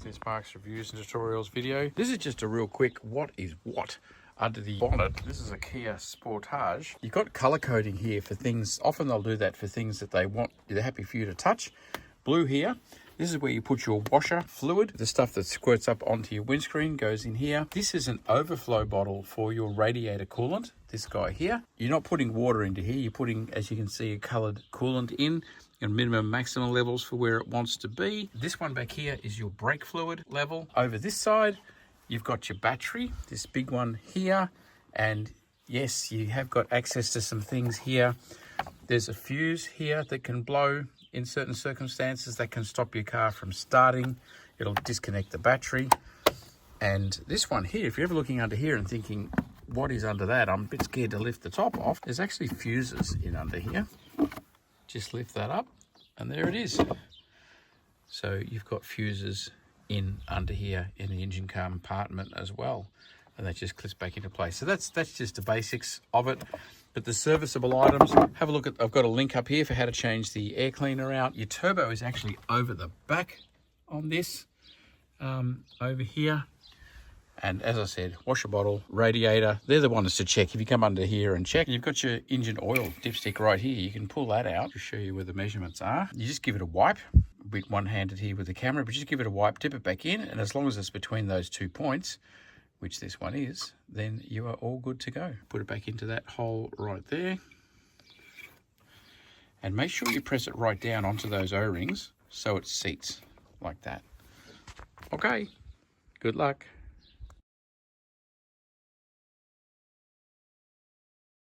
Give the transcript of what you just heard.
to this Mark's Reviews and Tutorials video. This is just a real quick what is what under the bonnet. This is a Kia Sportage. You've got color coding here for things. Often they'll do that for things that they're happy for you to touch. Blue here. This is where you put your washer fluid. The stuff that squirts up onto your windscreen goes in here. This is an overflow bottle for your radiator coolant. This guy here. You're not putting water into here. You're putting, as you can see, a colored coolant in. And minimum maximum levels for where it wants to be. This one back here is your brake fluid level. Over this side, you've got your battery, this big one here. And yes, you have got access to some things here. There's a fuse here that can blow in certain circumstances that can stop your car from starting. It'll disconnect the battery. And this one here, if you're ever looking under here and thinking, what is under that? I'm a bit scared to lift the top off. There's actually fuses in under here. Just lift that up and there it is. So you've got fuses in under here in the engine compartment as well, and that just clips back into place. So that's just the basics of it. But the serviceable items, have a look at, I've got a link up here for how to change the air cleaner out. Your turbo is actually over the back on this, over here. And as I said, washer bottle, radiator, they're the ones to check. If you come under here and check, you've got your engine oil dipstick right here. You can pull that out to show you where the measurements are. You just give it a wipe, a bit one-handed here with the camera, but just give it a wipe, dip it back in, and as long as it's between those 2 points, which this one is, then you are all good to go. Put it back into that hole right there. And make sure you press it right down onto those O-rings so it seats like that. Okay, good luck.